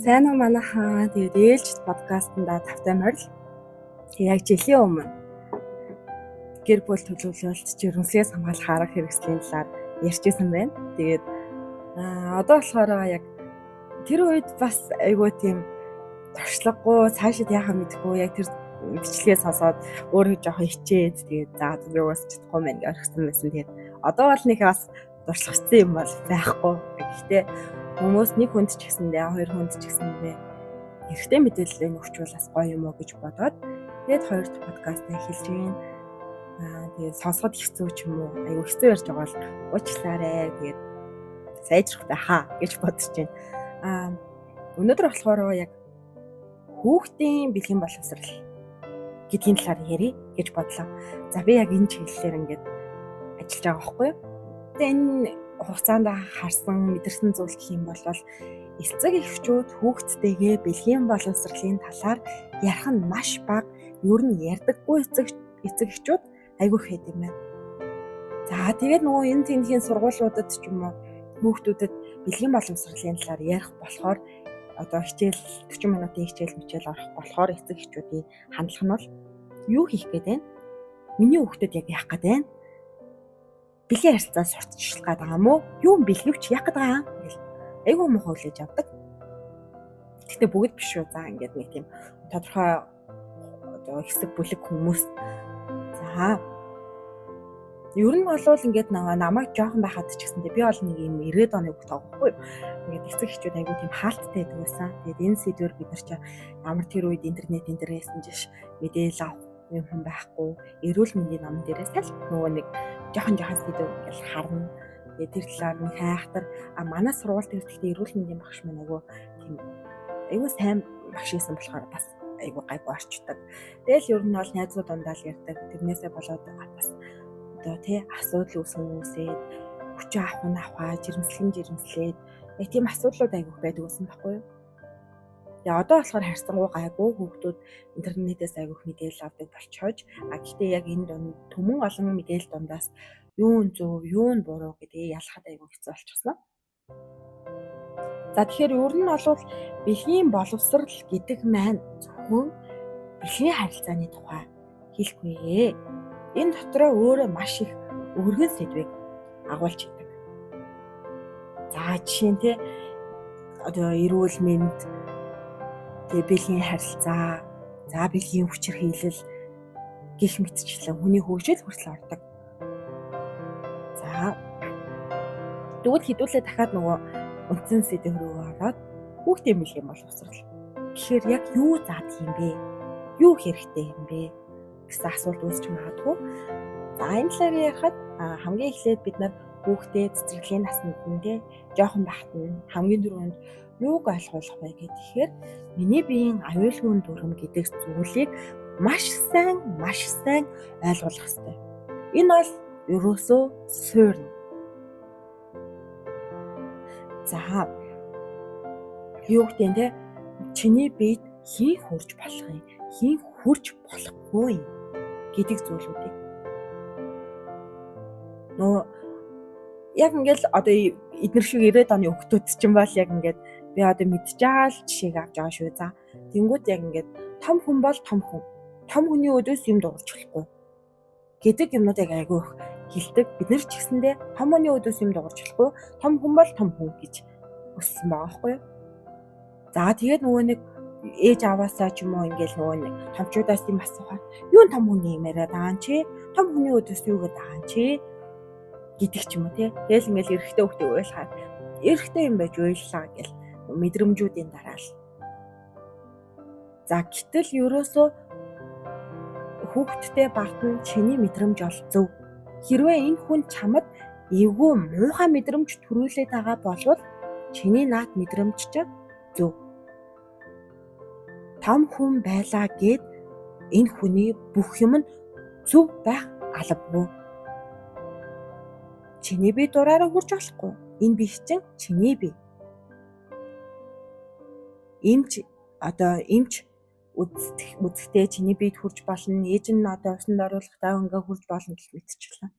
Сайн уу манайхаа. Тэгээд ээлж подкастнда тавтай морил. Яг жилийн өмнө гэр бүл төлөвлөлт жирэмсээс хамгаалах арга хэрэгслийн талаар ярьжсэн байна. Тэгээд одоо болохоор яг тэр үед бас айгүй тийм туршлагагүй цаашид яахаа мэдэхгүй яг тэр бичлэгээ сонсоод өөрөө жоохон хичээд тэгээд юугаас чадахгүй мэн гэж орхисон байсан. Тэгээд одоо бол нэг бас дуршлагцсан юм бол байхгүй. Гэхдээ хүмүүс нэг хүнд ч гэсэндээ хоёр хүнд ч гэсэндээ эрэгтэй мэдээлэл өгчвөл бас гоё юм уу гэж бодоод тэгээд хоёр дахь подкаст эхэлж байна. Тэгээд сонсоход хэцүү ч юм уу аюу хэцүү ярьж байгаа бол уучлаарай. Тэгээд сайжрахтай хаа гэж бодож байна. Өнөөдөр болохоор яг хүүхдийн бэлгийн боловсрал гэдгийн талаар ярих гэж бодлоо. За би яг энэ чиглэлээр ингээд ажиллаж байгаа байхгүй юу? Тэгээд энэ хугацаанд харсан мэдэрсэн зүйл гэх юм бол эцэг эхчүүд хүүхдтэйгээ бэлгийн боловсролын талаар ярих нь маш бага, ер нь ярьдаггүй эцэг эхчүүд айгүй хэд юм байна. За тэгээд нөгөө энэ тэнхийн сургуулиудад ч юм уу хүүхдүүдэд бэлгийн боловсролын талаар ярих болохоор одоо хичээл 40 минутын хичээл орох болохоор эцэг эхчүүдийн хандлага нь бол юу хийх гээд байна? Миний хүүхдэд яг яах гээд байна? Бэлгийн харилцаа сурталчлах гээд байгаа юм уу? Юу бэлгэвч яах гээд байгаа юм гэл айгүй муухай хүлээж авдаг. Гэхдээ бүгд биш үү? За ингээд нэг тийм тодорхой одоо хэсэг бүлэг хүмүүс. За ер нь бол ингээд намайг жоохон байхад ч гэсэндээ би бол нэг юм 90-ад оны хүүхд таахгүй. Ингээд эцэг эхчүүд айгүй тийм хаалттай байдаг байсан. Тэгээд энэ сэдвэр бид нар ч ямар тэр үед интернетээс ч мэдээлэл авах юм хүн байхгүй. Эрүүл мэндийн ном дээрээс л нөгөө нэг жоохон сэдв ингээл харна. Тэгээд тэр талаар нэг хайхтар манай сургуульд ирдэг эрүүл мэндийн багш маань айгүй сайн багш байсан болохоор бас айгүй гайгүй орчдөг. Тэгэл ер нь бол найзууд дундаа л ярьдаг. Тэрнээсээ болоод бас одоо асуудал үүсээд хүчин аваа, жирэмслээд яг тийм асуудлууд айгүй байдаг гэсэн байхгүй юу? Тэгээ одоо болохоор харьцангуй гайгүй хүүхдүүд интернетээс айгүйх мэдээлэл авдаг болчихож гэхдээ яг энэ дунд түмэн олон мэдээлэл дундаас юу нь зөв, юу нь буруу гэдэг ялахад айгүй хэцүү болчихсон. За тэгэхээр ер нь бол бэлгийн боловсрал гэдэг маань зөвхөн бэлгийн харилцааны тухай хэлэхгүй. Энэ дотроо өөрөө маш их өргөн сэдвийг агуулж идэг. За жишээ нь одоо эрүүл мэнд, бэлгийн харилцаа, за бэлгийн хүчирхийлэл гэх мэтчлэн хүний хөгжил хүртэл ордог. За тэгвэл хэдүүлээ дахиад нөгөө үндсэн сэдв рүү ороод хүүхдийн бэлгийн боловсрал гэхээр яг юу заадаг юм бэ? Юу хэрэгтэй юм бэ гэсэн асуулт үүсч магадгүй. За энэ талаар ярихад хамгийн эхлээд бид нар хүүхдээ цэцэрлэгийн наснд жоохон байхад нь хамгийн түрүүнд юуг ойлгох вэ гэхээр миний биеийн аюулгүй дүрм гэдэг зүйлийг маш сайн ойлгох хэрэгтэй. Энэ бол ерөөсөө суурь. За юу гэдэг чиний биед хийн хурж болох юм, хийн хурж болохгүй гэдэг зүйлүүдийг яг ингээл одоо эдгээр шиг 90-ад оны хүүхдүүд ч юм бол яг ингээд би одоо мэдчихээл жишээг авч байгаа шүү. За тэнгууд яг ингээд том хүн бол том хүн. Том хүний өдөөс юм дуурч болохгүй гэдэг юмнуудыг айгүй их хэлдэг. Бид нар ч гэсэндээ том хүний өдөөс юм дуурч болохгүй. Том хүн бол том хүн гэж өссөн байгаа байхгүй юу? За тэгээд нөгөө нэг ээж аваасаа ч юм уу ингээл нөгөө нэг томчуудаас юм асуухаар юу том хүний юм яриад байгаа юм чи? Том хүний өдөөс юу гэдэг байгаа юм чи? Гэдэг ч юм уу тий. Тэгэл ингээл эрэгтэй хүүхдээ уйлахаар эрэгтэй юм байж уйллаа гэл мэдрэмжүүдийн дараа л. За гэтэл ерөөсөө хүүхдтэй багтан чиний мэдрэмж ол зөв. Хэрвээ энэ хүн чамд эвгүй муухай мэдрэмж төрүүлээд байгаа бол чиний наад мэдрэмж ч зөв. Том хүн байлаа гэд энэ хүний бүх юм нь зөв байх албагүй. Чиний бие дураараа хурж болохгүй. Энэ бие чинь чиний бие. Эмч үзэхдээ чиний биед хурж болно. Ээж нь одоо усанд оруулахдаа ингээ хурж болно гэж мэдчихлээ.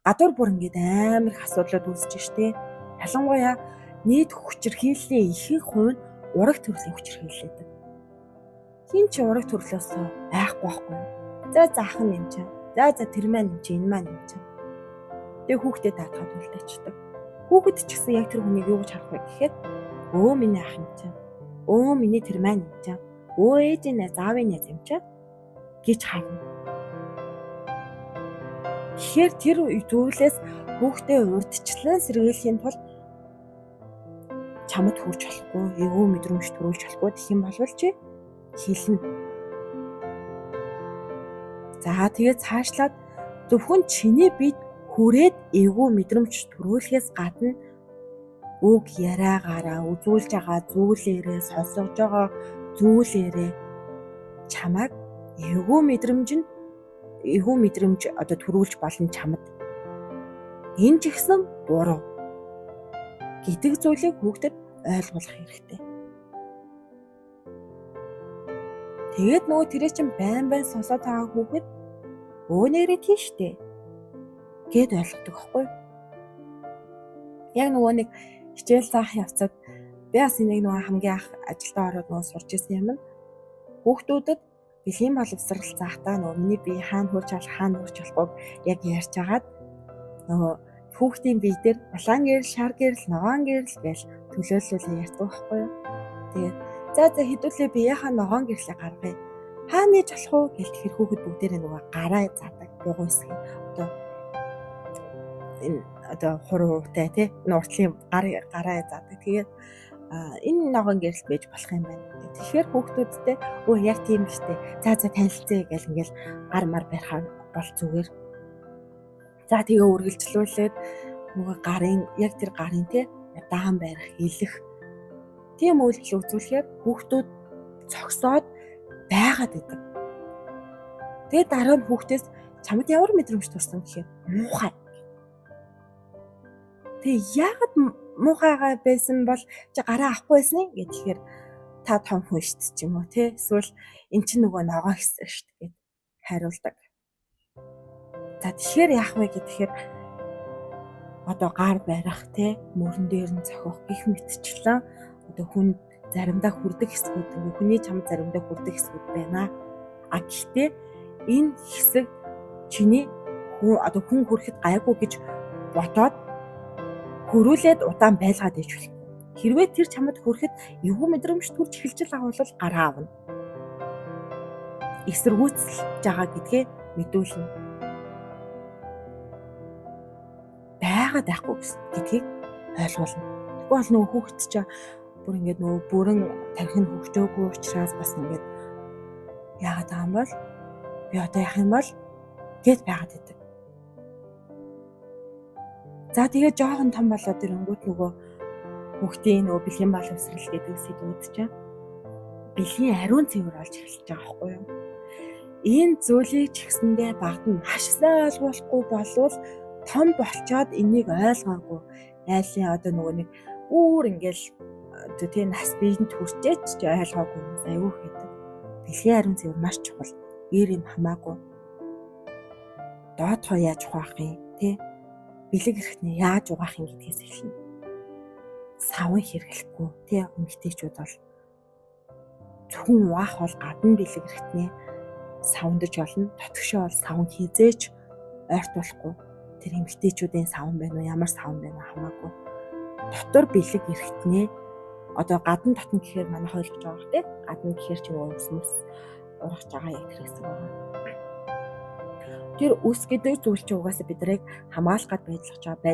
Гадуур бүр ингээд амар их асуудлууд үүсэж штэ. Ялангуяа нийт хүчирхийллийн ихэнх хувь нь ураг төрлийн хүч хэрэглээдэг. Хин ч ураг төрлөөс айхгүй байхгүй. За заах нь юм чинь. За тэр маань юм чинь, энэ маань юм чинь. Тэгээ хүүхдэд даатгаад үлдээчдэг. Хүүхэд ч гэсэн яг тэр хүнийг юу гэж харах вэ гэхээр өө миний ах юм чинь. Өө миний тэр маань юм чинь. Өө ээжийн нэ заавын нэ юм чинь гэж харна. Тэгэхээр тэр зүйлээс хүүхдээ урдчлан сэргийлэхийн тулд чамд хүрч болохгүй, эвгүй мэдрэмж төрүүлж болохгүй гэх юм бол чи хэлнэ. За тэгээд цаашлаад зөвхөн чиний бид хүрээд эвгүй мэдрэмж төрүүлэхээс гадна үг яриагаараа үзүүлж байгаа зүйлээрээ сонсож байгаа зүйлээрээ чамайг эвгүй мэдрэмж одоо төрүүлж болно чамд. Энэ ч ихсэн буруу гэдэг зүйлийг хүүхдэд ойлгуулах хэрэгтэй. Тэгээд нөгөө тэрээ чинь байн сонсоод байгаа хүүхэд өөнийрээ тийштэй гэд ойлгодог байхгүй. Яг нөгөө нэг хичээл заах явцад би бас энийг нөгөө хамгийн анх ажилдаа ороод нөгөө сурч ирсэн юм. Хүүхдүүдэд бэлгийн боловсрал заахтаа нөгөө миний бие хаана хурж болохгүй яг ярьж агаад нөгөө хүүхдийн бие дээр улаан гэрэл, шар гэрэл, ногоон гэрэл гэж төлөөлүүлээ ярьдаг байхгүй юу. Тэгээд за хэдүүлээ биеийнхаа ногоон гэрлээ гаргая. Хаа нээж болох уу гэл тэгэхээр хүүхэд бүгдээрээ нөгөө гараа заадаг бугуун хэсэг. Одоо хуруутай тий нуртлын гараа заадаг. Тэгээд энэ ногоон гэрэл байж болох юм байна. Тэгэхээр хүүхдүүдтэй өө яг тийм л штэ. За танилцъя гэл ингээл гар мар барихаар бол зүгээр. За тэгээ үргэлжлүүлээд нөгөө яг тэр гарын тий даан барих, илэх тийм үйлдэл үзүүлэхээр хүүхдүүд цогсоод байгаад идэв. Тэгээд дараа нь хүүхдээс чамд ямар мэдрэмж төрсөн гэхээр муухай. Тэгээ яагаад муухайгаа байсан бол чи гараа авахгүй байсан гэхээр та том хүн шүү дээ ч юм уу тий эсвэл эн чинь нөгөө ногоо гэсэн шүү дээ гэд хариулдаг. За тэгэхээр яах вэ гэхээр одоо гар барих тий мөрөн дээр нь зохиох гих мэтчлэн одоо хүн заримдаа хүрдэг хэсгүүд хүний чамд заримдаа хүрдэг хэсгүүд байна. Гэхдээ энэ хэсэг чиний хүн хүрэхэд гайгүй гэж бодоод хөрүүлээд удаан байлгаад иж болох. Хэрвээ тэр чамд хүрэхэд эвгүй мэдрэмж төрж эхэлж байгаа бол гараа авна. Эсэргүүцэлж байгаа гэдгээ мэдүүлнэ. Байгаад байхгүй гэдгийг ойлгуулна. Тэгвэл бол нөгөө хүүхэд чинь бүр ингээд нөгөө бүрэн тархин хөгжөөгүй учраас бас ингээд яагаад байгаа юм бол би одоо яах юм бол гэд байгаад идэг. За тэгээ жоохон том болоод ирэнгүүт нөгөө хүүхдийн нөгөө бэлгийн боловсрал гэдэг сэдвүүд чинь бэлгийн ариун цэвэр болж эхэлж байгаа байхгүй юу? Энэ зүйлийг ч гэсэндээ багт нь маш сайн ойлгуулахгүй болвол том болчоод энийг ойлгоогүй айлын одоо нөгөө нэг бүр ингээл одоо тийм нас биеинд хүрчээч ч ойлгоогүй юм аюу хэдэг. Бэлгийн ариун цэвэр маш чухал. Эр юм хамаагүй. Доод хоо яаж ухаах юм тий? Бэлэг эрэхтний яаж угаах юм гэдгээс эхэлнэ. Савн хэрэглэхгүй тий эмэгтэйчүүд бол зөвхөн угаах бол гадна бэлэг эрэхтний савндаж болно. Дотгошоо бол савн хизээч ойртуулахгүй. Тэр эмэгтэйчүүдийн савн байна уу, ямар савн байна хамаагүй. Дотор бэлэг эрэхтний одоо гадна татна гэхээр манай ойлгож байгаа тий. Гадна гэхээр ч нөгөө ус ургаж байгаа яг тэр хэсэг байна. Тэр ус гэдэг зүйл чинь угаасаа биднийг хамгаалах гад байж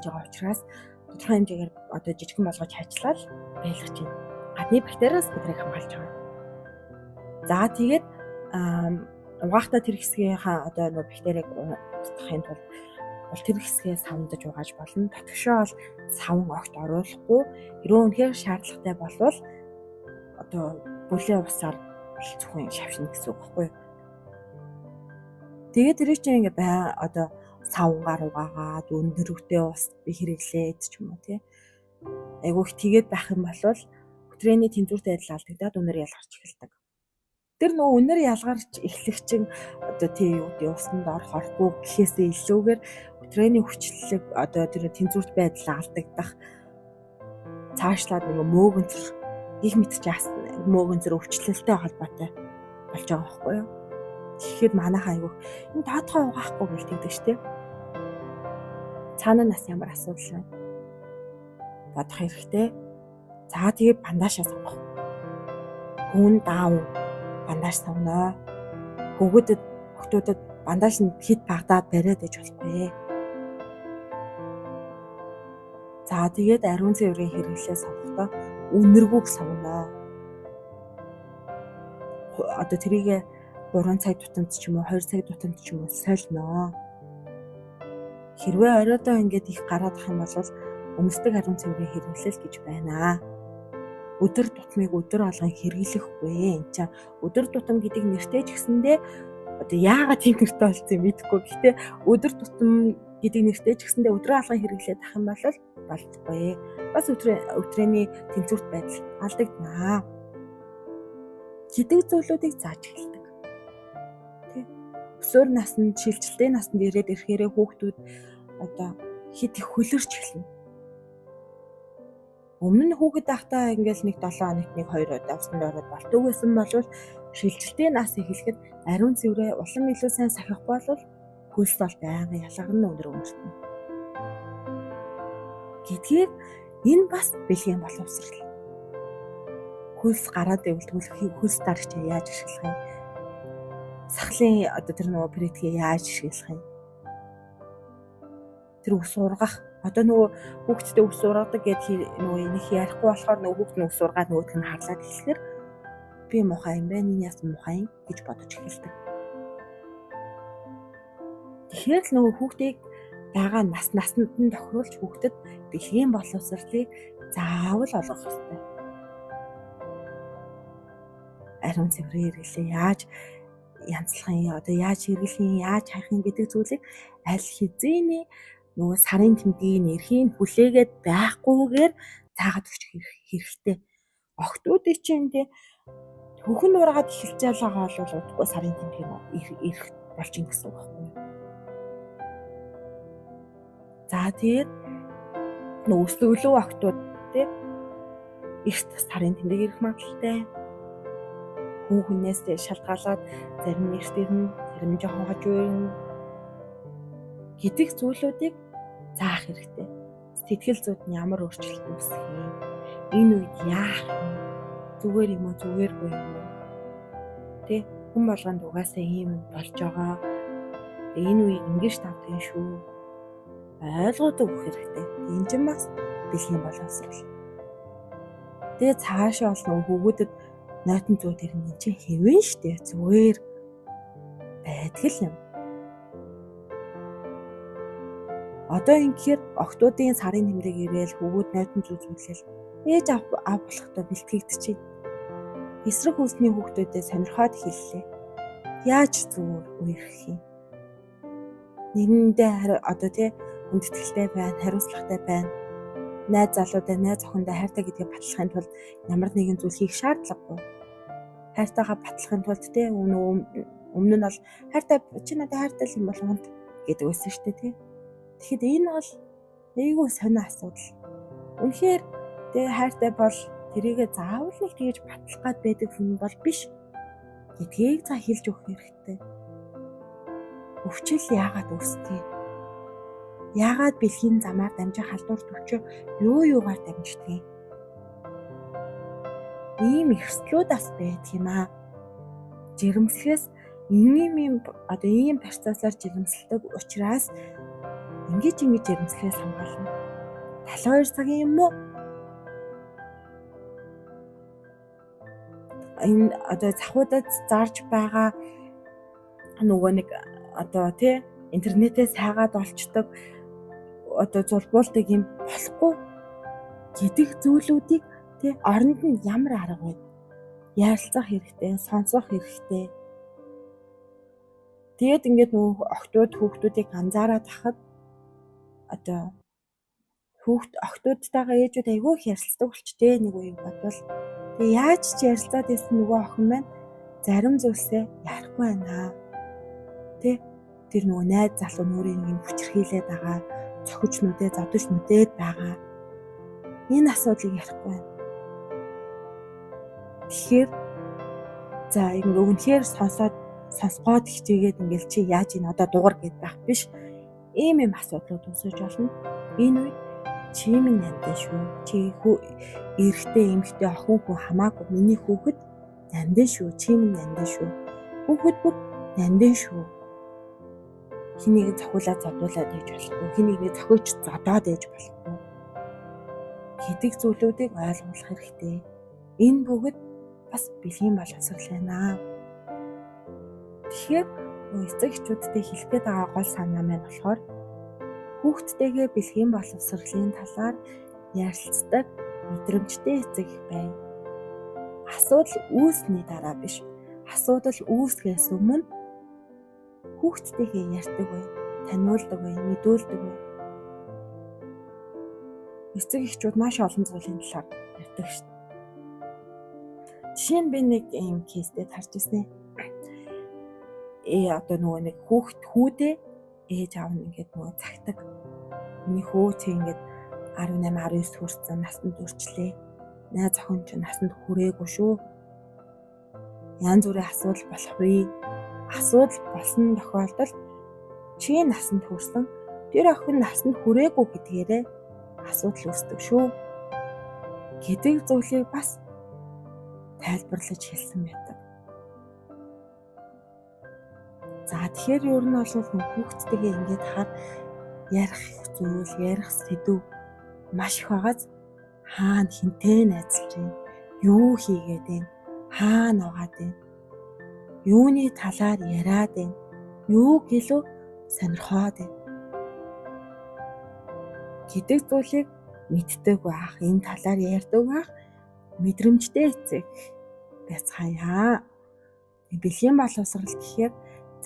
байгаа учраас тодорхой хэмжээгээр одоо жижигхэн болгож хайчлал байлгаж байна. Гадны бактериас биднийг хамгаалж байгаа. За тэгээд угаахтаа тэр хэсгийнхаа одоо нөгөө бактерийг устгахын тулд бол тэр хэсгээ савндаж угааж болно. Дотгошоо бол савн огт оруулахгүй. Хэрвээ үнэхээр шаардлагатай болвол одоо бүлээн усаар зөвхөн шавшина гэсэн үг байхгүй юу? Тэгээд тэр чинь ингээ одоо савнгаар угаагаад өндөр ус би хэрэглээд ч юм уу тий. Айгу их тэгээд байх юм бол өтрээний тэнцвэртэй адил алдагдаад үнэр ялгарч эхэлдэг. Тэр нөгөө үнэр ялгарч эхлэх чинь одоо тий юу гэдэг усанд орох орохгүй гэхээсээ илүүгээр өтрээний хүчлэлэг одоо тэр тэнцвэрт байдал алдагдах цаашлаад нөгөө мөөгөнцөр их мэдчих яасан мөөгийн зэрэг өвчлөлтэй холбоотой болж байгаа байхгүй юу? Тэгэхээр манайхаа айгүй энэ доотгоо угаахгүй гэж тэгдэг шүү дээ. Цаана нас ямар асуудал вэ? Бодох хэрэгтэй. За тэгээ бандажаа сонгох. Хүн даав бандаж сонгоноо. Хүүхдүүдэд бандаж нь хэд багтаад бариад иж болохгүй. За тэгээд ариун цэврийн хэрэглээ сонгохдоо үнэргүйг сонгоноо. Одоо тэрийг 3 цаг тутамд ч юм уу 2 цаг тутамд ч юм уу сольноо. Хэрвээ оройдоо ингээд их гараад ах юм бол өмсдөг ариун цэврийн хэрэглэл гэж байна. Өдөр тутмыг өдөр болгон хэрэглэхгүй. Энд чинь өдөр тутам гэдэг нэртэй ч гэсэндээ одоо яагаад тийм нэртэй болсон юм мэдэхгүй. Гэхдээ өдөр тутам гэдэг нэртэй ч гэсэндээ өдрөө алган хэрэглээд ах юм бол болтгүй. Бас өдрөөний тэнцвэрт байдал алдагдана. Гэдэг зүйлүүдийг зааж эхэлдэг. Тэ. Өсвөр наснд шилжилтийн наснд ирээд ирэхээрээ хүүхдүүд одоо хит их хөлөрч эхэлнэ. Өмнө нь хүүхэд байхдаа ингээл нэг 7 хоногт нэг 2 удаа усанд ороод болтгүй байсан бол шилжилтийн нас эхлэхэд ариун цэврээ улам илүү сайн сахихгүй бол хөлс бол байнгын ялгарн өндөр өмөртнө. Гэдгийг энэ бас бэлгийн боловсрал. Хөлс гараад ивэл хөлс дарагч яаж ашиглах юм? Сахлын одоо тэр нөгөө притгийг яаж ашиглах юм? Тэр ус ургах одоо нөгөө хүүхдтэй ус ургадаг гэдээ нөгөө энийг ярихгүй болохоор нөгөө хүүхд нь ус ургаад нөгөөх нь харлаад хэлэхээр би мухай юм байна, энэ яс мухай гэж бодож эхэлдэг. Тэгэхээр л нөгөө хүүхдийг дагаа насанд нь тохируулж хүүхдэд бэлгийн боловсролыг заавал олгох хэрэгтэй. Ариун цэврийн хэрэглээ яаж янзлах юм, одоо яаж хэрэглэх юм, яаж хайх юм гэдэг зүйлийг аль хэзээний нөгөө сарын тэмдгийн эрхийн хүлээгээд байхгүйгээр цаагаад өгч хэрэгтэй. Охтуудыг чинь тий хөхн ургаад эхэлж байгаа бол удахгүй сарын тэмдгийн ирэх болж ин гэсэн үг байхгүй юу? За тэгээд нөгөө өсвөлөө охтууд тий эрт сарын тэмдэг ирэх магадaltaй. Хүүхнээс шалтгаалаад зарим нэрт ирнэ, зарим жоохон хожуу ирнэ гэдэг зүйлүүдийг заах хэрэгтэй. Сэтгэл зүйд нь ямар өөрчлөлт үүсэх юм? Энэ үед яах юм? Зүгээр юм уу, зүгээргүй юм уу? Тэ хүн болгонд угаасаа ийм болж байгаа. Энэ үеийг ингэж тавдаг юм шүү. Ойлгоод өгөх хэрэгтэй. Энэ ч бас бэлгийн боловсрол. Тэгээ цаашаа бол хүүгүүдэд нойтон зүүд ирнэ чинь хэвэн штэ зүгээр байдаг юм. Одоо ингэхээр охтуудын сарын тэмдэг ирээл хүүгүүд нойтон зүүд зүйлэл ээж ав болохдоо бэлтгэгдчихэв. Эсрэг хүйсний хүүхдүүдэд сонирхоод хэллээ. Яаж зүгээр үерхэх юм? Нэгэндээ одоо тий хүндэтгэлтэй байна, хариуцлагатай байна. Найз залуудаа, найз охиндоо хайртай гэдгийг батлахын тулд ямар нэгэн зүйл хийх шаардлагагүй. Хайртайгаа батлахын тулд тий өмнө нь бол хайртай чи надад хайртай юм бол хүнд гэдэг байсан шүү дээ тий. Тэгэхэд энэ бол эйгүү сонио асуудал. Үнэхээр тий хайртай бол тэрийгэ заавал нэг тэгэж батлах гад байдаг хүн бол биш гэдгийг за хэлж өгөх хэрэгтэй. Өвчл яагаад үүсдэг? Яагаад бэлгийн замаар дамжих халдвар төвчөө юугаар дамждаг? Ийм эрсдлүүд бас байдаг юм аа. Жирэмслэхээс ийм процессор жирэмсэлдэг учраас ингэж жирэмслэхээс хамгаална. 72 цагийн юм уу? Энэ одоо захуудад зарж байгаа нөгөө нэг одоо тий интернетээс хайгаад олцдог одоо зулбуулдаг юм болохгүй гэдэг зүйлүүдийг тий оронд нь ямар арга вэ? Ярилцах хэрэгтэй, сонсох хэрэгтэй. Тэгээд ингээд нөгөө хүүхдүүдийг анзаараад тахад одоо охтуудтайгаа ээжүүд айгүй их ярилцдаг болчтой нэг үе бодвол тэгээ яаж ч ярилцаад байсан нөгөө охин маань зарим зүйлсээ ярихгүй байна. Тэ тэр нөгөө найз залуу нүрийн юм хүчрхийлээд байгаа, цохиж нүдээ, зодож нүдээд байгаа. Энэ асуудлыг ярихгүй байна. Тэгэхээр за ингээ үнэхээр сонсгоод хичээгээд ингээл чи яаж ийн одоо дугар гэд байх биш. Ийм асуудлууд үүсэж болно. Энэ үед чи минь нандин шүү. Чи эрэгтэй эмэгтэй охин хүү хамаагүй миний хүүхэд нандин шүү. Чи минь нандин шүү. Хүүхэд бүр нандин шүү. Хэнийг цохиулаад зодуулаад ээж болохгүй. Хэнийг зохиож зодоод ээж болохгүй гэдэг зүйлүүдийг ойлгох хэрэгтэй. Энэ бүгд бас бэлгийн боловсрол байна. Тэгэхээр эцэг эхчүүдтэй хэлэх гээд байгаа гол санаа маань болохоор хүүхдтэйгээ бэлгийн боловсролын талаар ярилцдаг мэдрэмжтэй эцэг бай. Асуудал үүсний дараа биш. Асуудал үүсгээс өмнө хүүхдтэйгээ ярьдаг бай, таниулдаг бай, мэдүүлдэг бай. Эцэг эхчүүд маш олон зүйлийн талаар ярьдаг шүү дээ. Жишээ нь би нэг ийм кейстэй харж ирсэн. Одоо нөгөө нэг хүүдээ ээж аав нь ингээд нөгөө цагтаг. Миний хүү чи ингээд 18 19 хүрсэн насанд хүрчлээ. Найз охин ч насанд хүрээгүй шүү. Янз бүрийн асуудал болох вэ? Асуудал болсон тохиолдолд чи насанд хүрсэн, тэр охин насанд хүрээгүй гэдгээрээ асуудал үүсдэг шүү. Гэдэг зүйлийг бас тайлбарлаж хэлсэн байдаг. За тэгэхээр ер нь бол хүүхдтэйгээ ингээд ярих зүйл, ярих сэдв маш их байгааз хаана хинтээ найзалж байна, юу хийгээд байна, хаана угаад байна, юуны талаар яриад байна, юу гэлөө сонирхоод байна гэдэг зүйлийг мэддэг байх, энэ талаар ярьдаг байх мэдрэмжтэй эцэг байцгаая. Бэлгийн боловсрол гэхээр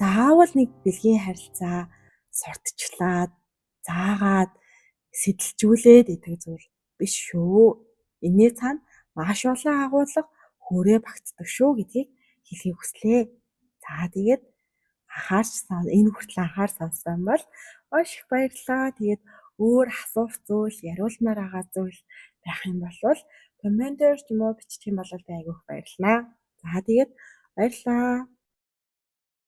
заавал нэг бэлгийн харилцаа сурталчлаад, заагаад, сэтэлжүүлээд идэх зүйл биш шүү. Энийн цаана маш олон агуулга хүрээ багтдаг шүү гэдгийг хэлхийг хүслээ. За тэгээд энэ хүртэл анхаар сонссон бол маш их баярлалаа. Тэгээд өөр асуух зүйл, яриулмаар байгаа зүйл байх юм бол комментээр ч юм уу бичих юм бол би айгүйх баярлалаа. За тэгээд баярлалаа.